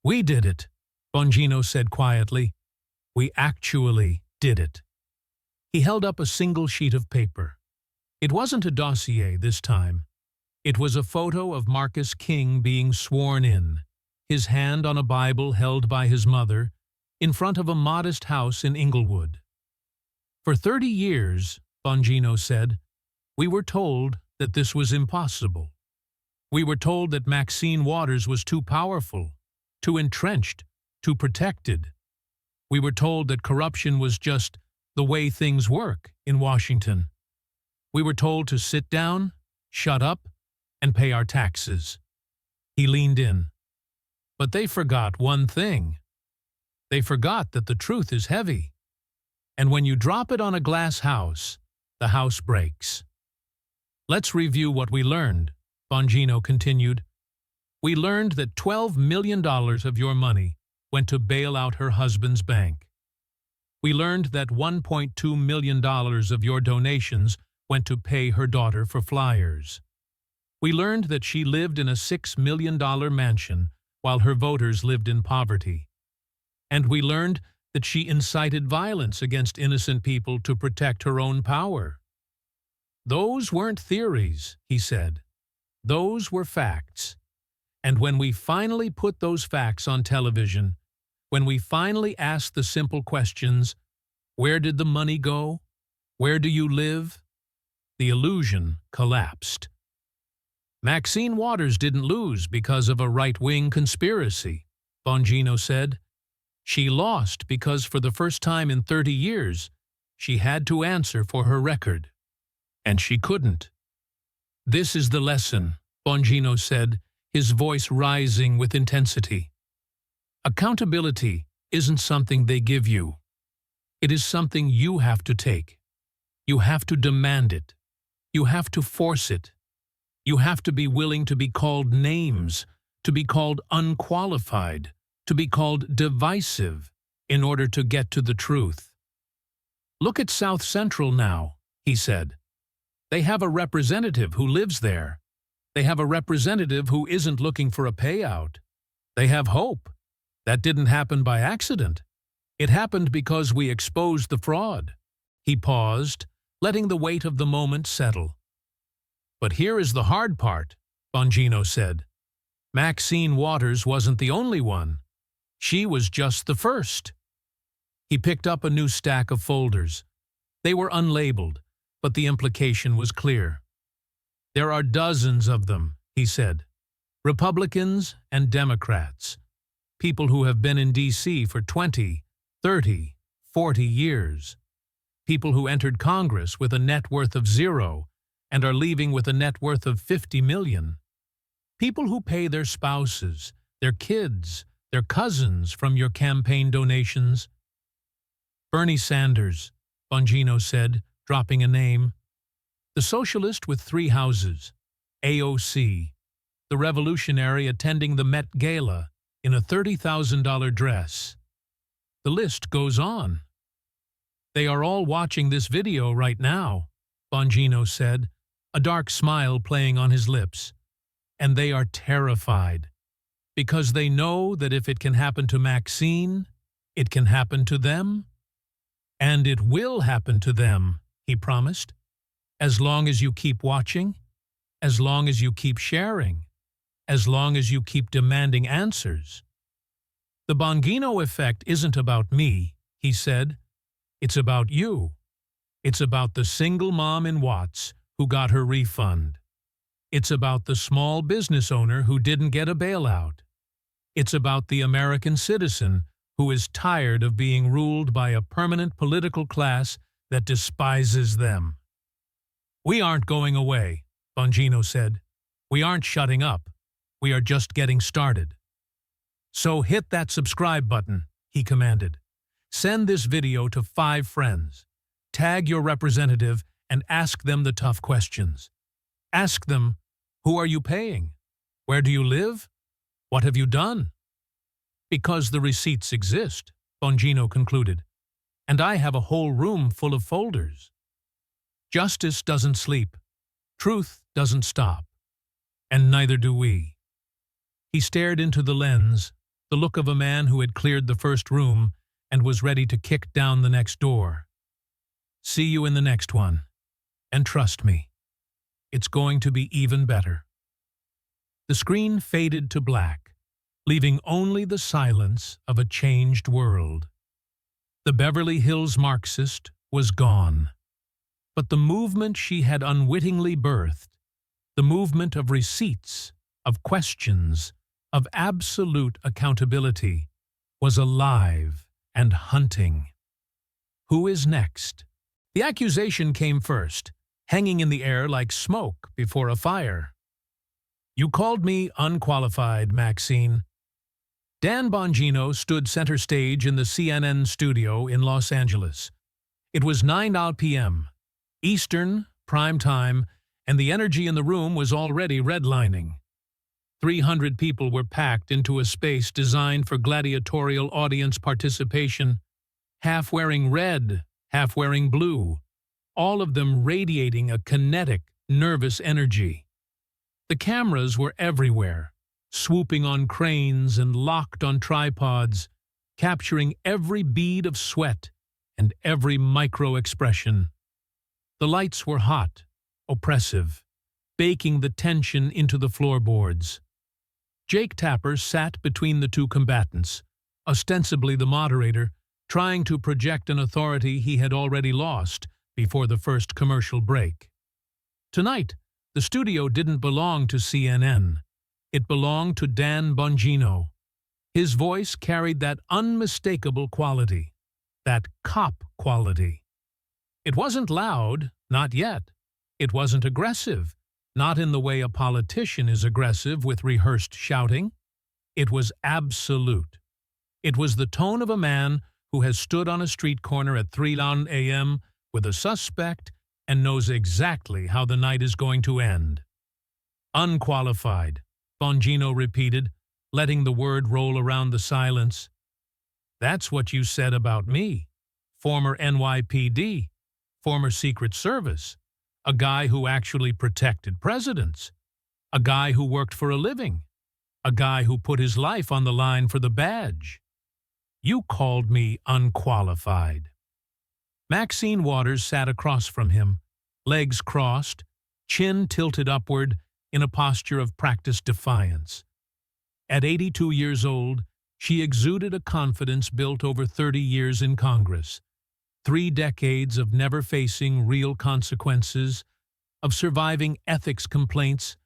"We did it," Bongino said quietly. "We actually did it." He held up a single sheet of paper. It wasn't a dossier this time. It was a photo of Marcus King being sworn in, his hand on a Bible held by his mother, in front of a modest house in Inglewood. "For 30 years," Bongino said, "we were told that this was impossible. We were told that Maxine Waters was too powerful, too entrenched, too protected. We were told that corruption was just the way things work in Washington. We were told to sit down, shut up, and pay our taxes." He leaned in. But they forgot one thing. They forgot that the truth is heavy. And when you drop it on a glass house, the house breaks. "Let's review what we learned," Bongino continued. "We learned that $12 million of your money went to bail out her husband's bank. We learned that $1.2 million of your donations went to pay her daughter for flyers. We learned that she lived in a $6 million mansion while her voters lived in poverty. And we learned that she incited violence against innocent people to protect her own power. Those weren't theories," he said. "Those were facts. And when we finally put those facts on television, when we finally asked the simple questions, where did the money go? Where do you live? The illusion collapsed. Maxine Waters didn't lose because of a right-wing conspiracy," Bongino said. "She lost because for the first time in 30 years, she had to answer for her record. And she couldn't." "This is the lesson," Bongino said, his voice rising with intensity. "Accountability isn't something they give you. It is something you have to take. You have to demand it. You have to force it. You have to be willing to be called names, to be called unqualified, to be called divisive in order to get to the truth. Look at South Central now, he said. They have a representative who lives there. They have a representative who isn't looking for a payout. They have hope. That didn't happen by accident. It happened because we exposed the fraud. He paused, letting the weight of the moment settle. But here is the hard part, Bongino said. Maxine Waters wasn't the only one. She was just the first. He picked up a new stack of folders. They were unlabeled, but the implication was clear. There are dozens of them, he said. Republicans and Democrats. People who have been in D.C. for 20, 30, 40 years. People who entered Congress with a net worth of 0 and are leaving with a net worth of 50 million. People who pay their spouses, their kids, their cousins from your campaign donations. Bernie Sanders, Bongino said, dropping a name. The socialist with 3 houses. AOC. The revolutionary attending the Met Gala in a $30,000 dress. The list goes on. They are all watching this video right now, Bongino said, a dark smile playing on his lips. And they are terrified, because they know that if it can happen to Maxine, it can happen to them. And it will happen to them, he promised, as long as you keep watching, as long as you keep sharing, as long as you keep demanding answers. The Bongino effect isn't about me, he said. It's about you. It's about the single mom in Watts who got her refund. It's about the small business owner who didn't get a bailout. It's about the American citizen who is tired of being ruled by a permanent political class that despises them. We aren't going away, Bongino said. We aren't shutting up. We are just getting started. So hit that subscribe button, he commanded. Send this video to 5 friends. Tag your representative and ask them the tough questions. Ask them, who are you paying? Where do you live? What have you done? Because the receipts exist, Bongino concluded, and I have a whole room full of folders. Justice doesn't sleep. Truth doesn't stop. And neither do we. He stared into the lens, the look of a man who had cleared the first room and was ready to kick down the next door. See you in the next one. And trust me, it's going to be even better. The screen faded to black, leaving only the silence of a changed world. The Beverly Hills Marxist was gone. But the movement she had unwittingly birthed, the movement of receipts, of questions, of absolute accountability, was alive and hunting. Who is next? The accusation came first, hanging in the air like smoke before a fire. You called me unqualified, Maxine. Dan Bongino stood center stage in the CNN studio in Los Angeles. It was 9 p.m. Eastern, prime time, and the energy in the room was already redlining. 300 people were packed into a space designed for gladiatorial audience participation, half wearing red, half wearing blue, all of them radiating a kinetic, nervous energy. The cameras were everywhere, swooping on cranes and locked on tripods, capturing every bead of sweat and every micro-expression. The lights were hot, oppressive, baking the tension into the floorboards. Jake Tapper sat between the 2 combatants, ostensibly the moderator, trying to project an authority he had already lost before the first commercial break. Tonight, the studio didn't belong to CNN. It belonged to Dan Bongino. His voice carried that unmistakable quality, that cop quality. It wasn't loud, not yet. It wasn't aggressive, not in the way a politician is aggressive with rehearsed shouting. It was absolute. It was the tone of a man who has stood on a street corner at 3 a.m. with a suspect and knows exactly how the night is going to end. Unqualified, Bongino repeated, letting the word roll around the silence. That's what you said about me. former NYPD, former Secret Service, a guy who actually protected presidents, a guy who worked for a living, a guy who put his life on the line for the badge. You called me unqualified. Maxine Waters sat across from him, legs crossed, chin tilted upward in a posture of practiced defiance. At 82 years old, she exuded a confidence built over 30 years in Congress, 3 decades of never facing real consequences, of surviving ethics complaints,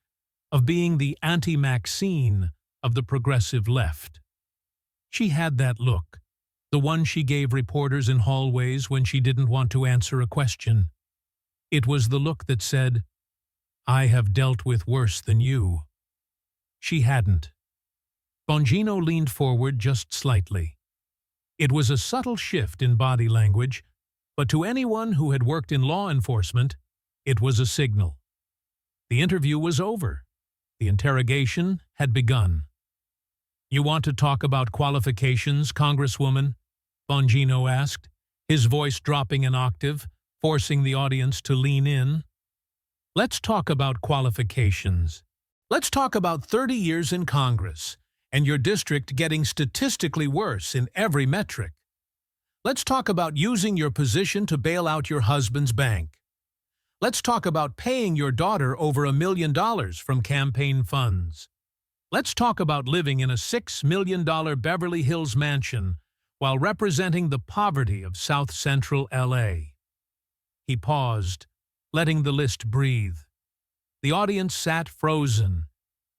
of being the Auntie Maxine of the progressive left. She had that look, the one she gave reporters in hallways when she didn't want to answer a question. It was the look that said, "I have dealt with worse than you." She hadn't. Bongino leaned forward just slightly. It was a subtle shift in body language, but to anyone who had worked in law enforcement, it was a signal. The interview was over. The interrogation had begun. "You want to talk about qualifications, Congresswoman?" Bongino asked, his voice dropping an octave, forcing the audience to lean in. "Let's talk about qualifications. Let's talk about 30 years in Congress, and your district getting statistically worse in every metric. Let's talk about using your position to bail out your husband's bank. Let's talk about paying your daughter over $1 million from campaign funds. Let's talk about living in a $6 million Beverly Hills mansion while representing the poverty of South Central LA. He paused, letting the list breathe. The audience sat frozen,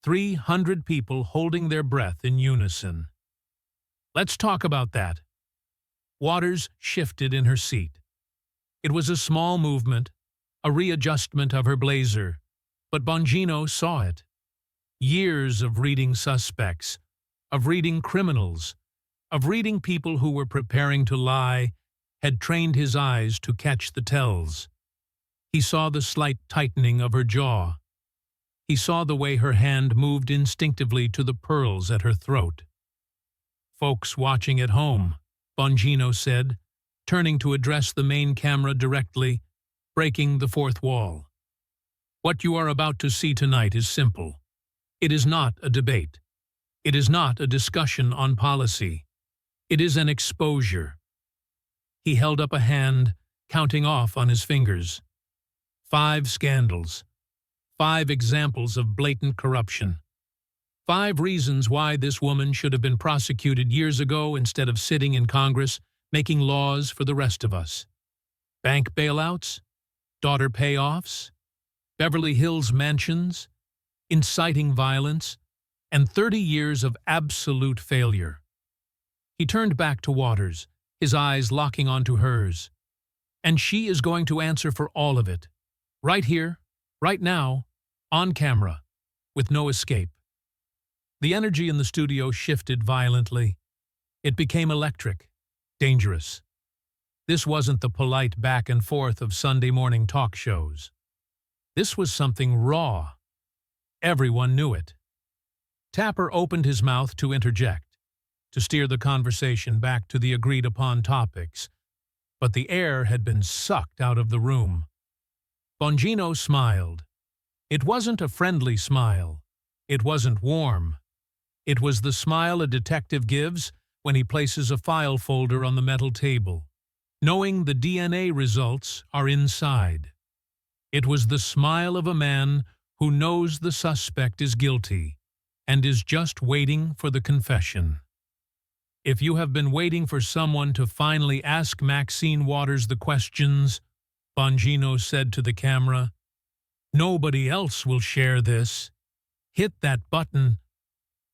300 people holding their breath in unison. "Let's talk about that." Waters shifted in her seat. It was a small movement, a readjustment of her blazer, but Bongino saw it. Years of reading suspects, of reading criminals, of reading people who were preparing to lie, had trained his eyes to catch the tells. He saw the slight tightening of her jaw. He saw the way her hand moved instinctively to the pearls at her throat. "Folks watching at home," Bongino said, turning to address the main camera directly, breaking the fourth wall. "What you are about to see tonight is simple. It is not a debate. It is not a discussion on policy. It is an exposure." He held up a hand, counting off on his fingers. 5 scandals. 5 examples of blatant corruption. 5 reasons why this woman should have been prosecuted years ago instead of sitting in Congress making laws for the rest of us. Bank bailouts, daughter payoffs, Beverly Hills mansions, inciting violence, and 30 years of absolute failure. He turned back to Waters, his eyes locking onto hers. "And she is going to answer for all of it. Right here, right now, on camera, with no escape." The energy in the studio shifted violently. It became electric, dangerous. This wasn't the polite back and forth of Sunday morning talk shows. This was something raw. Everyone knew it. Tapper opened his mouth to interject, to steer the conversation back to the agreed-upon topics, but the air had been sucked out of the room. Bongino smiled. It wasn't a friendly smile. It wasn't warm. It was the smile a detective gives when he places a file folder on the metal table, knowing the DNA results are inside. It was the smile of a man who knows the suspect is guilty and is just waiting for the confession. "If you have been waiting for someone to finally ask Maxine Waters the questions," Bongino said to the camera, "nobody else will share this. Hit that button,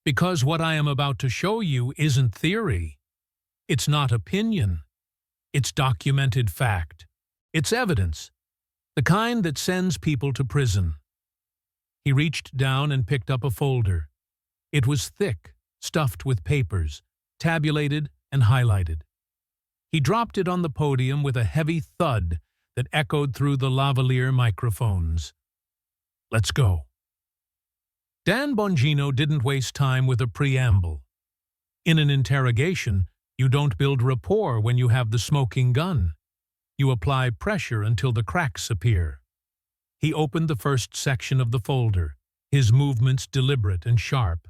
because what I am about to show you isn't theory. It's not opinion. It's documented fact. It's evidence, the kind that sends people to prison." He reached down and picked up a folder. It was thick, stuffed with papers, tabulated and highlighted. He dropped it on the podium with a heavy thud that echoed through the lavalier microphones. "Let's go." Dan Bongino didn't waste time with a preamble. In an interrogation, You don't build rapport when you have the smoking gun. You apply pressure until the cracks appear. He opened the first section of the folder, his movements deliberate and sharp.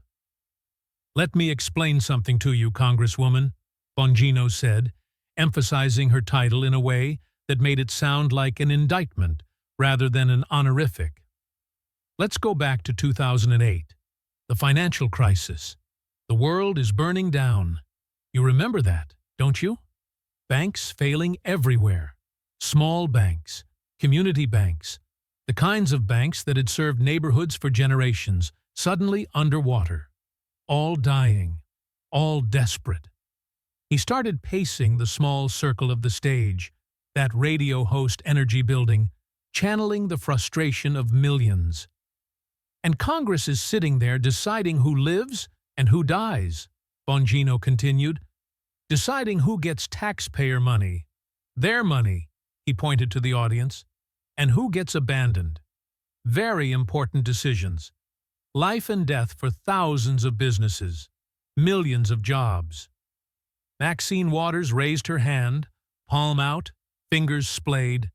"Let me explain something to you, Congresswoman," Bongino said, emphasizing her title in a way that made it sound like an indictment rather than an honorific. "Let's go back to 2008, the financial crisis. The world is burning down. You remember that, don't you? Banks failing everywhere. Small banks, community banks, the kinds of banks that had served neighborhoods for generations, suddenly underwater. All dying, all desperate." He started pacing the small circle of the stage, that radio host energy building, channeling the frustration of millions. "And Congress is sitting there deciding who lives and who dies," Bongino continued, "deciding who gets taxpayer money, their money," he pointed to the audience, "and who gets abandoned. Very important decisions. Life and death for thousands of businesses, millions of jobs." Maxine Waters raised her hand, palm out, fingers splayed.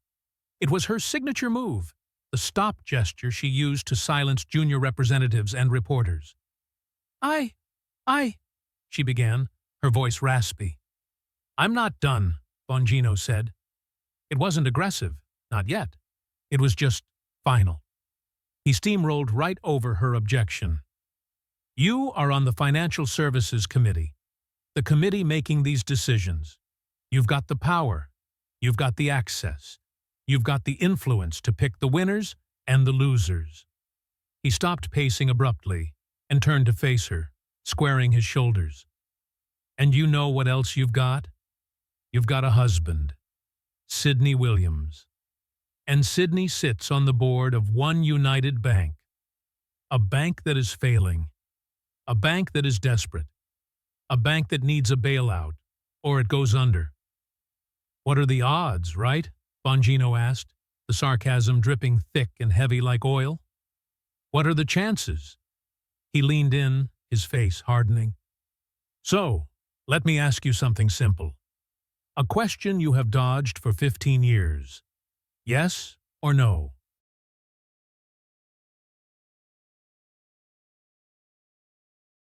It was her signature move, the stop gesture she used to silence junior representatives and reporters. I, she began, her voice raspy. "I'm not done," Bongino said. It wasn't aggressive, not yet. It was just final. He steamrolled right over her objection. "You are on the Financial Services Committee, the committee making these decisions. You've got the power, you've got the access, you've got the influence to pick the winners and the losers." He stopped pacing abruptly and turned to face her, squaring his shoulders. "And you know what else you've got? You've got a husband, Sidney Williams. And Sidney sits on the board of one United Bank, a bank that is failing, a bank that is desperate, a bank that needs a bailout, or it goes under." "What are the odds, right?" Bongino asked, the sarcasm dripping thick and heavy like oil. "What are the chances?" He leaned in, his face hardening. "So, let me ask you something simple. A question you have dodged for 15 years. Yes or no?